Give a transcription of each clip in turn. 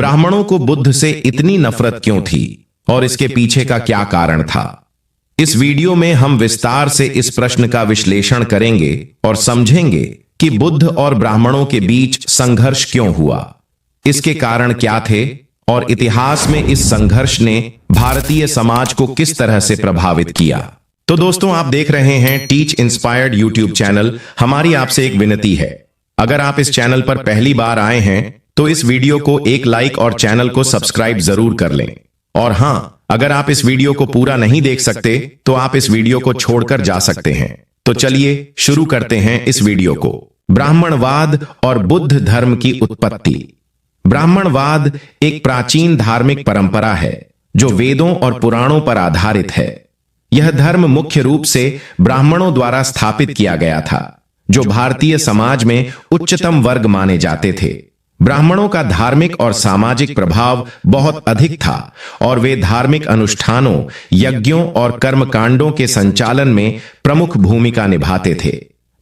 ब्राह्मणों को बुद्ध से इतनी नफरत क्यों थी और इसके पीछे का क्या कारण था? इस वीडियो में हम विस्तार से इस प्रश्न का विश्लेषण करेंगे और समझेंगे कि बुद्ध और ब्राह्मणों के बीच संघर्ष क्यों हुआ, इसके कारण क्या थे और इतिहास में इस संघर्ष ने भारतीय समाज को किस तरह से प्रभावित किया। तो दोस्तों, आप देख रहे हैं टीच इंस्पायर्ड यूट्यूब चैनल। हमारी आपसे एक विनती है, अगर आप इस चैनल पर पहली बार आए हैं तो इस वीडियो को एक लाइक और चैनल को सब्सक्राइब जरूर कर लें। और हाँ, अगर आप इस वीडियो को पूरा नहीं देख सकते तो आप इस वीडियो को छोड़कर जा सकते हैं। तो चलिए शुरू करते हैं इस वीडियो को। ब्राह्मणवाद और बुद्ध धर्म की उत्पत्ति। ब्राह्मणवाद एक प्राचीन धार्मिक परंपरा है जो वेदों और पुराणों पर आधारित है। यह धर्म मुख्य रूप से ब्राह्मणों द्वारा स्थापित किया गया था, जो भारतीय समाज में उच्चतम वर्ग माने जाते थे। ब्राह्मणों का धार्मिक और सामाजिक प्रभाव बहुत अधिक था और वे धार्मिक अनुष्ठानों, यज्ञों और कर्मकांडों के संचालन में प्रमुख भूमिका निभाते थे।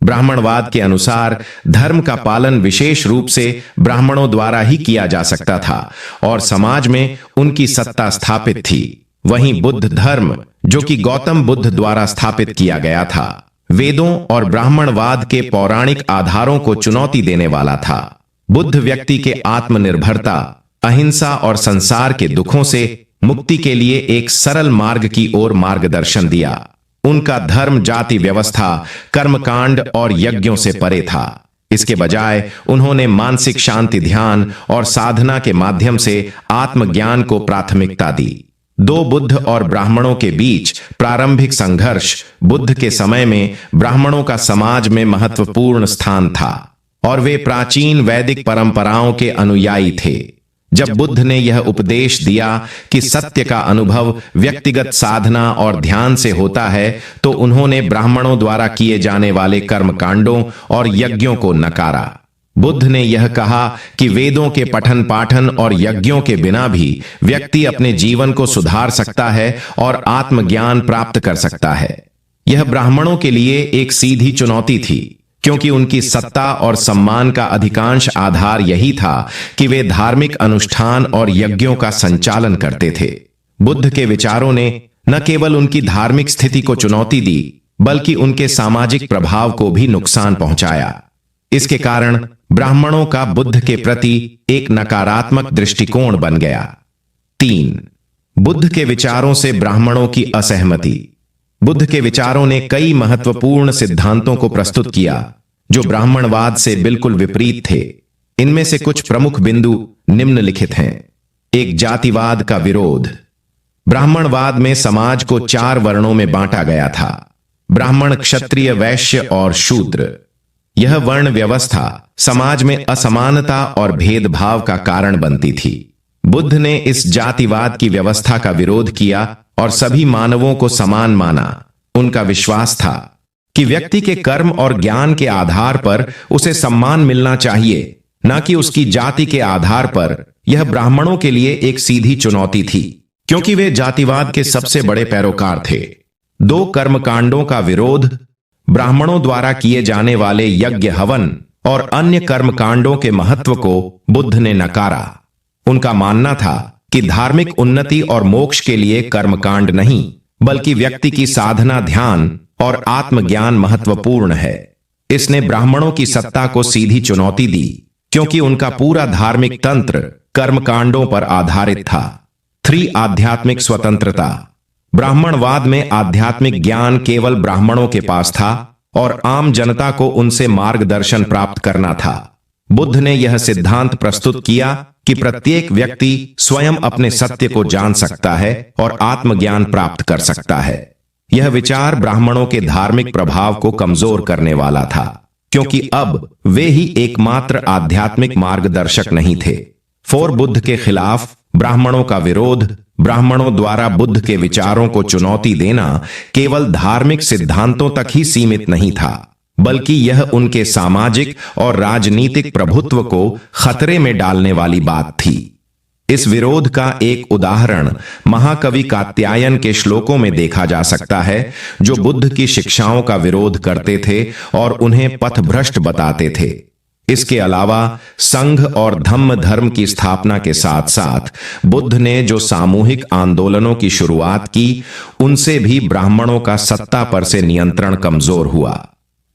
ब्राह्मणवाद के अनुसार धर्म का पालन विशेष रूप से ब्राह्मणों द्वारा ही किया जा सकता था और समाज में उनकी सत्ता स्थापित थी। वहीं बुद्ध धर्म, जो कि गौतम बुद्ध द्वारा स्थापित किया गया था, वेदों और ब्राह्मणवाद के पौराणिक आधारों को चुनौती देने वाला था। बुद्ध व्यक्ति के आत्मनिर्भरता, अहिंसा और संसार के दुखों से मुक्ति के लिए एक सरल मार्ग की ओर मार्गदर्शन दिया। उनका धर्म जाति व्यवस्था, कर्मकांड और यज्ञों से परे था। इसके बजाय उन्होंने मानसिक शांति, ध्यान और साधना के माध्यम से आत्मज्ञान को प्राथमिकता दी। दो बुद्ध और ब्राह्मणों के बीच प्रारंभिक संघर्ष। बुद्ध के समय में ब्राह्मणों का समाज में महत्वपूर्ण स्थान था और वे प्राचीन वैदिक परंपराओं के अनुयायी थे। जब बुद्ध ने यह उपदेश दिया कि सत्य का अनुभव व्यक्तिगत साधना और ध्यान से होता है, तो उन्होंने ब्राह्मणों द्वारा किए जाने वाले कर्मकांडों और यज्ञों को नकारा। बुद्ध ने यह कहा कि वेदों के पठन पाठन और यज्ञों के बिना भी व्यक्ति अपने जीवन को सुधार सकता है और आत्मज्ञान प्राप्त कर सकता है। यह ब्राह्मणों के लिए एक सीधी चुनौती थी, क्योंकि उनकी सत्ता और सम्मान का अधिकांश आधार यही था कि वे धार्मिक अनुष्ठान और यज्ञों का संचालन करते थे। बुद्ध के विचारों ने न केवल उनकी धार्मिक स्थिति को चुनौती दी, बल्कि उनके सामाजिक प्रभाव को भी नुकसान पहुंचाया। इसके कारण ब्राह्मणों का बुद्ध के प्रति एक नकारात्मक दृष्टिकोण बन गया। 3. बुद्ध के विचारों से ब्राह्मणों की असहमति। बुद्ध के विचारों ने कई महत्वपूर्ण सिद्धांतों को प्रस्तुत किया जो ब्राह्मणवाद से बिल्कुल विपरीत थे। इनमें से कुछ प्रमुख बिंदु निम्नलिखित हैं। 1. जातिवाद का विरोध। ब्राह्मणवाद में समाज को 4 वर्णों में बांटा गया था: ब्राह्मण, क्षत्रिय, वैश्य और शूद्र। यह वर्ण व्यवस्था समाज में असमानता और भेदभाव का कारण बनती थी। बुद्ध ने इस जातिवाद की व्यवस्था का विरोध किया और सभी मानवों को समान माना। उनका विश्वास था कि व्यक्ति के कर्म और ज्ञान के आधार पर उसे सम्मान मिलना चाहिए, न कि उसकी जाति के आधार पर। यह ब्राह्मणों के लिए एक सीधी चुनौती थी, क्योंकि वे जातिवाद के सबसे बड़े पैरोकार थे। 2. कर्मकांडों का विरोध। ब्राह्मणों द्वारा किए जाने वाले यज्ञ, हवन और अन्य कर्मकांडों के महत्व को बुद्ध ने नकारा। उनका मानना था कि धार्मिक उन्नति और मोक्ष के लिए कर्मकांड नहीं, बल्कि व्यक्ति की साधना, ध्यान और आत्मज्ञान महत्वपूर्ण है। इसने ब्राह्मणों की सत्ता को सीधी चुनौती दी, क्योंकि उनका पूरा धार्मिक तंत्र कर्मकांडों पर आधारित था। 3. आध्यात्मिक स्वतंत्रता। ब्राह्मणवाद में आध्यात्मिक ज्ञान केवल ब्राह्मणों के पास था और आम जनता को उनसे मार्गदर्शन प्राप्त करना था। बुद्ध ने यह सिद्धांत प्रस्तुत किया कि प्रत्येक व्यक्ति स्वयं अपने सत्य को जान सकता है और आत्मज्ञान प्राप्त कर सकता है। यह विचार ब्राह्मणों के धार्मिक प्रभाव को कमजोर करने वाला था, क्योंकि अब वे ही एकमात्र आध्यात्मिक मार्गदर्शक नहीं थे। 4. बुद्ध के खिलाफ ब्राह्मणों का विरोध। ब्राह्मणों द्वारा बुद्ध के विचारों को चुनौती देना केवल धार्मिक सिद्धांतों तक ही सीमित नहीं था, बल्कि यह उनके सामाजिक और राजनीतिक प्रभुत्व को खतरे में डालने वाली बात थी। इस विरोध का एक उदाहरण महाकवि कात्यायन के श्लोकों में देखा जा सकता है, जो बुद्ध की शिक्षाओं का विरोध करते थे और उन्हें पथभ्रष्ट बताते थे। इसके अलावा संघ और धम्म धर्म की स्थापना के साथ साथ बुद्ध ने जो सामूहिक आंदोलनों की शुरुआत की, उनसे भी ब्राह्मणों का सत्ता पर से नियंत्रण कमजोर हुआ।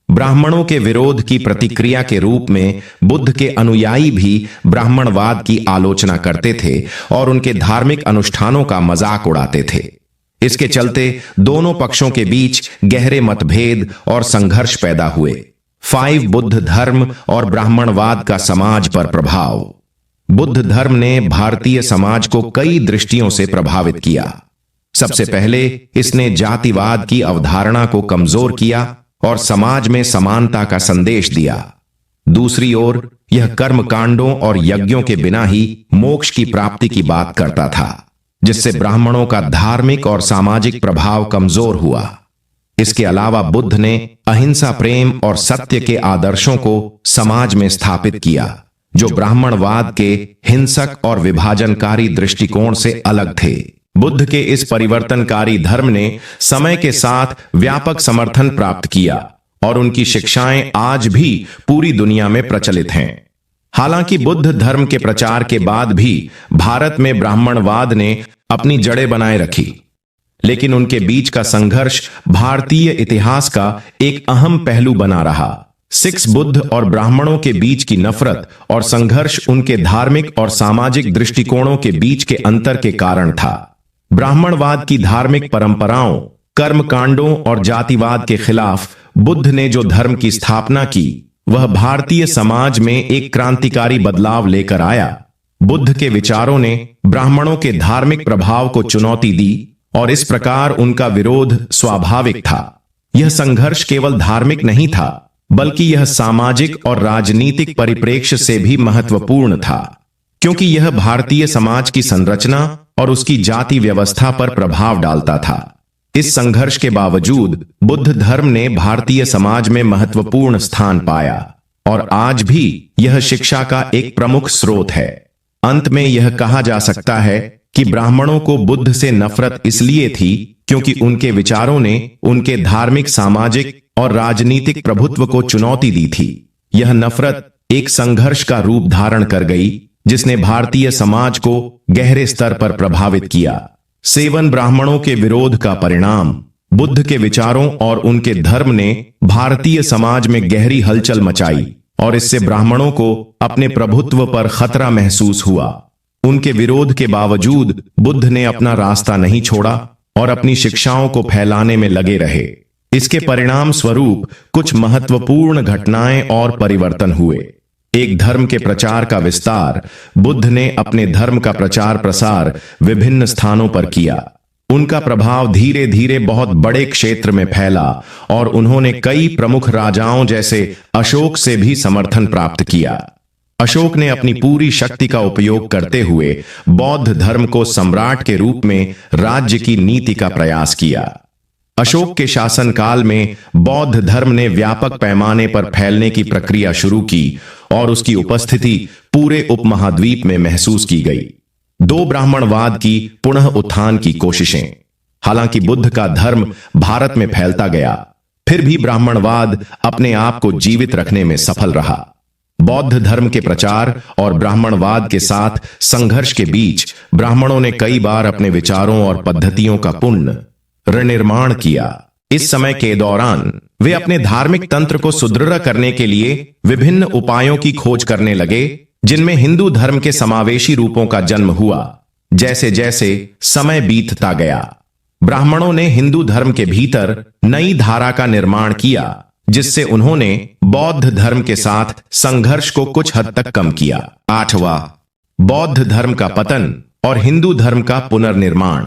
ब्राह्मणों के विरोध की प्रतिक्रिया के रूप में बुद्ध के अनुयायी भी ब्राह्मणवाद की आलोचना करते थे और उनके धार्मिक अनुष्ठानों का मजाक उड़ाते थे। इसके चलते दोनों पक्षों के बीच गहरे मतभेद और संघर्ष पैदा हुए। 5 बुद्ध धर्म और ब्राह्मणवाद का समाज पर प्रभाव। बुद्ध धर्म ने भारतीय समाज को कई दृष्टियों से प्रभावित किया। सबसे पहले इसने जातिवाद की अवधारणा को कमजोर किया और समाज में समानता का संदेश दिया। दूसरी ओर यह कर्मकांडों और यज्ञों के बिना ही मोक्ष की प्राप्ति की बात करता था, जिससे ब्राह्मणों का धार्मिक और सामाजिक प्रभाव कमजोर हुआ। इसके अलावा बुद्ध ने अहिंसा, प्रेम और सत्य के आदर्शों को समाज में स्थापित किया, जो ब्राह्मणवाद के हिंसक और विभाजनकारी दृष्टिकोण से अलग थे। बुद्ध के इस परिवर्तनकारी धर्म ने समय के साथ व्यापक समर्थन प्राप्त किया और उनकी शिक्षाएं आज भी पूरी दुनिया में प्रचलित हैं। हालांकि बुद्ध धर्म के प्रचार के बाद भी भारत में ब्राह्मणवाद ने अपनी जड़ें बनाए रखी, लेकिन उनके बीच का संघर्ष भारतीय इतिहास का एक अहम पहलू बना रहा। सिक्स बुद्ध और ब्राह्मणों के बीच की नफरत और संघर्ष उनके धार्मिक और सामाजिक दृष्टिकोणों के बीच के अंतर के कारण था। ब्राह्मणवाद की धार्मिक परंपराओं, कर्मकांडों और जातिवाद के खिलाफ बुद्ध ने जो धर्म की स्थापना की, वह भारतीय समाज में एक क्रांतिकारी बदलाव लेकर आया। बुद्ध के विचारों ने ब्राह्मणों के धार्मिक प्रभाव को चुनौती दी और इस प्रकार उनका विरोध स्वाभाविक था। यह संघर्ष केवल धार्मिक नहीं था, बल्कि यह सामाजिक और राजनीतिक परिप्रेक्ष्य से भी महत्वपूर्ण था, क्योंकि यह भारतीय समाज की संरचना और उसकी जाति व्यवस्था पर प्रभाव डालता था। इस संघर्ष के बावजूद बुद्ध धर्म ने भारतीय समाज में महत्वपूर्ण स्थान पाया और आज भी यह शिक्षा का एक प्रमुख स्रोत है। अंत में यह कहा जा सकता है कि ब्राह्मणों को बुद्ध से नफरत इसलिए थी क्योंकि उनके विचारों ने उनके धार्मिक, सामाजिक और राजनीतिक प्रभुत्व को चुनौती दी थी। यह नफरत एक संघर्ष का रूप धारण कर गई, जिसने भारतीय समाज को गहरे स्तर पर प्रभावित किया। 7 ब्राह्मणों के विरोध का परिणाम। बुद्ध के विचारों और उनके धर्म ने भारतीय समाज में गहरी हलचल मचाई और इससे ब्राह्मणों को अपने प्रभुत्व पर खतरा महसूस हुआ। उनके विरोध के बावजूद बुद्ध ने अपना रास्ता नहीं छोड़ा और अपनी शिक्षाओं को फैलाने में लगे रहे। इसके परिणाम स्वरूप कुछ महत्वपूर्ण घटनाएं और परिवर्तन हुए। एक धर्म के प्रचार का विस्तार। बुद्ध ने अपने धर्म का प्रचार प्रसार विभिन्न स्थानों पर किया। उनका प्रभाव धीरे धीरे बहुत बड़े क्षेत्र में फैला और उन्होंने कई प्रमुख राजाओं जैसे अशोक से भी समर्थन प्राप्त किया। अशोक ने अपनी पूरी शक्ति का उपयोग करते हुए बौद्ध धर्म को सम्राट के रूप में राज्य की नीति का प्रयास किया। अशोक के शासनकाल में बौद्ध धर्म ने व्यापक पैमाने पर फैलने की प्रक्रिया शुरू की और उसकी उपस्थिति पूरे उपमहाद्वीप में महसूस की गई। 2 ब्राह्मणवाद की पुनः उत्थान की कोशिशें। हालांकि बुद्ध का धर्म भारत में फैलता गया, फिर भी ब्राह्मणवाद अपने आप को जीवित रखने में सफल रहा। बौद्ध धर्म के प्रचार और ब्राह्मणवाद के साथ संघर्ष के बीच ब्राह्मणों ने कई बार अपने विचारों और पद्धतियों का पुनर्निर्माण किया। इस समय के दौरान वे अपने धार्मिक तंत्र को सुदृढ़ करने के लिए विभिन्न उपायों की खोज करने लगे, जिनमें हिंदू धर्म के समावेशी रूपों का जन्म हुआ। जैसे जैसे समय बीतता गया, ब्राह्मणों ने हिंदू धर्म के भीतर नई धारा का निर्माण किया, जिससे उन्होंने बौद्ध धर्म के साथ संघर्ष को कुछ हद तक कम किया। 8वां, बौद्ध धर्म का पतन और हिंदू धर्म का पुनर्निर्माण।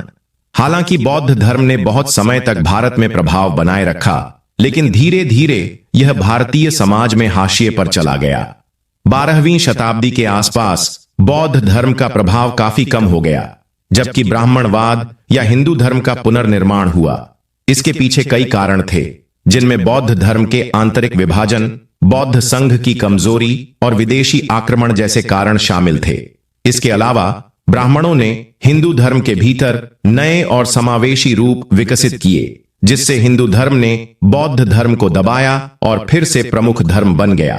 हालांकि बौद्ध धर्म ने बहुत समय तक भारत में प्रभाव बनाए रखा, लेकिन धीरे धीरे यह भारतीय समाज में हाशिए पर चला गया। 12वीं शताब्दी के आसपास बौद्ध धर्म का प्रभाव काफी कम हो गया, जबकि ब्राह्मणवाद या हिंदू धर्म का पुनर्निर्माण हुआ। इसके पीछे कई कारण थे, जिनमें बौद्ध धर्म के आंतरिक विभाजन, बौद्ध संघ की कमजोरी और विदेशी आक्रमण जैसे कारण शामिल थे। इसके अलावा ब्राह्मणों ने हिंदू धर्म के भीतर नए और समावेशी रूप विकसित किए, जिससे हिंदू धर्म ने बौद्ध धर्म को दबाया और फिर से प्रमुख धर्म बन गया।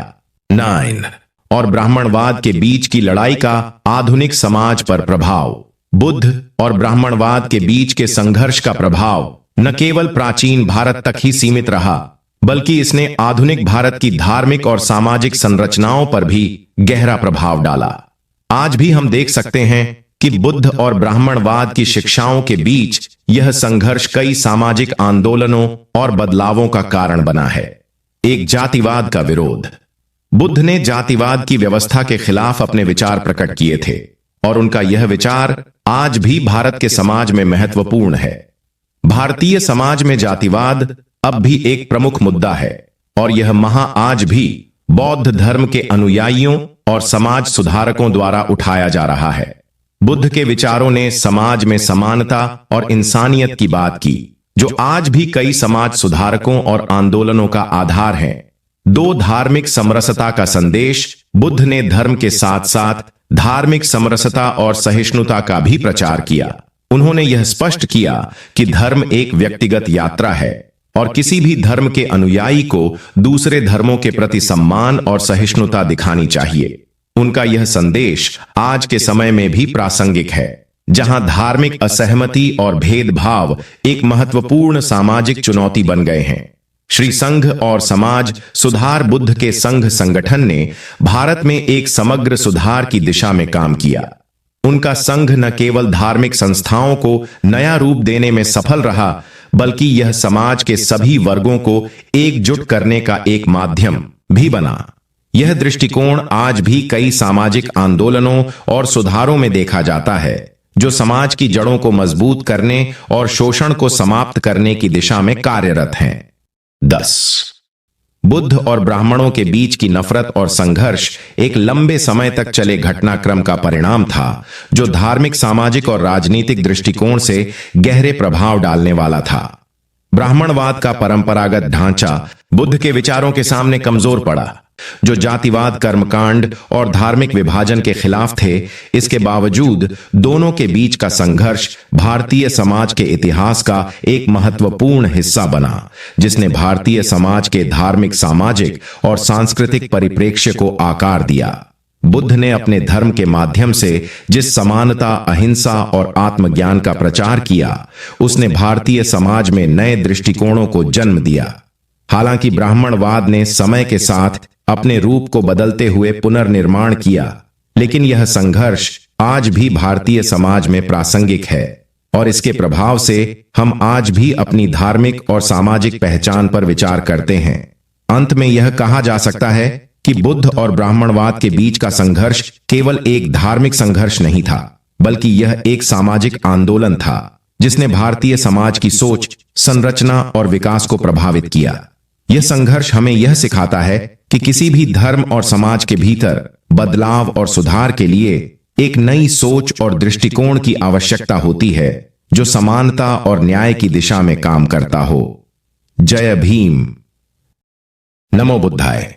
9 और ब्राह्मणवाद के बीच की लड़ाई का आधुनिक समाज पर प्रभाव। बुद्ध और ब्राह्मणवाद के बीच के संघर्ष का प्रभाव न केवल प्राचीन भारत तक ही सीमित रहा, बल्कि इसने आधुनिक भारत की धार्मिक और सामाजिक संरचनाओं पर भी गहरा प्रभाव डाला। आज भी हम देख सकते हैं कि बुद्ध और ब्राह्मणवाद की शिक्षाओं के बीच यह संघर्ष कई सामाजिक आंदोलनों और बदलावों का कारण बना है। एक जातिवाद का विरोध। बुद्ध ने जातिवाद की व्यवस्था के खिलाफ अपने विचार प्रकट किए थे और उनका यह विचार आज भी भारत के समाज में महत्वपूर्ण है। भारतीय समाज में जातिवाद अब भी एक प्रमुख मुद्दा है और यह आज भी बौद्ध धर्म के अनुयायियों और समाज सुधारकों द्वारा उठाया जा रहा है। बुद्ध के विचारों ने समाज में समानता और इंसानियत की बात की, जो आज भी कई समाज सुधारकों और आंदोलनों का आधार है। दो धार्मिक समरसता का संदेश। बुद्ध ने धर्म के साथ साथ धार्मिक समरसता और सहिष्णुता का भी प्रचार किया। उन्होंने यह स्पष्ट किया कि धर्म एक व्यक्तिगत यात्रा है और किसी भी धर्म के अनुयायी को दूसरे धर्मों के प्रति सम्मान और सहिष्णुता दिखानी चाहिए। उनका यह संदेश आज के समय में भी प्रासंगिक है, जहां धार्मिक असहमति और भेदभाव एक महत्वपूर्ण सामाजिक चुनौती बन गए हैं। श्री संघ और समाज सुधार बुद्ध के संघ संगठन ने भारत में एक समग्र सुधार की दिशा में काम किया। उनका संघ न केवल धार्मिक संस्थाओं को नया रूप देने में सफल रहा, बल्कि यह समाज के सभी वर्गों को एकजुट करने का एक माध्यम भी बना। यह दृष्टिकोण आज भी कई सामाजिक आंदोलनों और सुधारों में देखा जाता है, जो समाज की जड़ों को मजबूत करने और शोषण को समाप्त करने की दिशा में कार्यरत हैं। 10 बुद्ध और ब्राह्मणों के बीच की नफरत और संघर्ष एक लंबे समय तक चले घटनाक्रम का परिणाम था, जो धार्मिक, सामाजिक और राजनीतिक दृष्टिकोण से गहरे प्रभाव डालने वाला था। ब्राह्मणवाद का परंपरागत ढांचा बुद्ध के विचारों के सामने कमजोर पड़ा, जो जातिवाद, कर्मकांड और धार्मिक विभाजन के खिलाफ थे। इसके बावजूद दोनों के बीच का संघर्ष भारतीय समाज के इतिहास का एक महत्वपूर्ण हिस्सा बना, जिसने भारतीय समाज के धार्मिक, सामाजिक और सांस्कृतिक परिप्रेक्ष्य को आकार दिया। बुद्ध ने अपने धर्म के माध्यम से जिस समानता, अहिंसा और आत्मज्ञान का प्रचार किया, उसने भारतीय समाज में नए दृष्टिकोणों को जन्म दिया। हालांकि ब्राह्मणवाद ने समय के साथ अपने रूप को बदलते हुए पुनर्निर्माण किया, लेकिन यह संघर्ष आज भी भारतीय समाज में प्रासंगिक है और इसके प्रभाव से हम आज भी अपनी धार्मिक और सामाजिक पहचान पर विचार करते हैं। अंत में यह कहा जा सकता है कि बुद्ध और ब्राह्मणवाद के बीच का संघर्ष केवल एक धार्मिक संघर्ष नहीं था, बल्कि यह एक सामाजिक आंदोलन था, जिसने भारतीय समाज की सोच, संरचना और विकास को प्रभावित किया। यह संघर्ष हमें यह सिखाता है कि किसी भी धर्म और समाज के भीतर बदलाव और सुधार के लिए एक नई सोच और दृष्टिकोण की आवश्यकता होती है, जो समानता और न्याय की दिशा में काम करता हो। जय भीम। नमो बुद्धाय।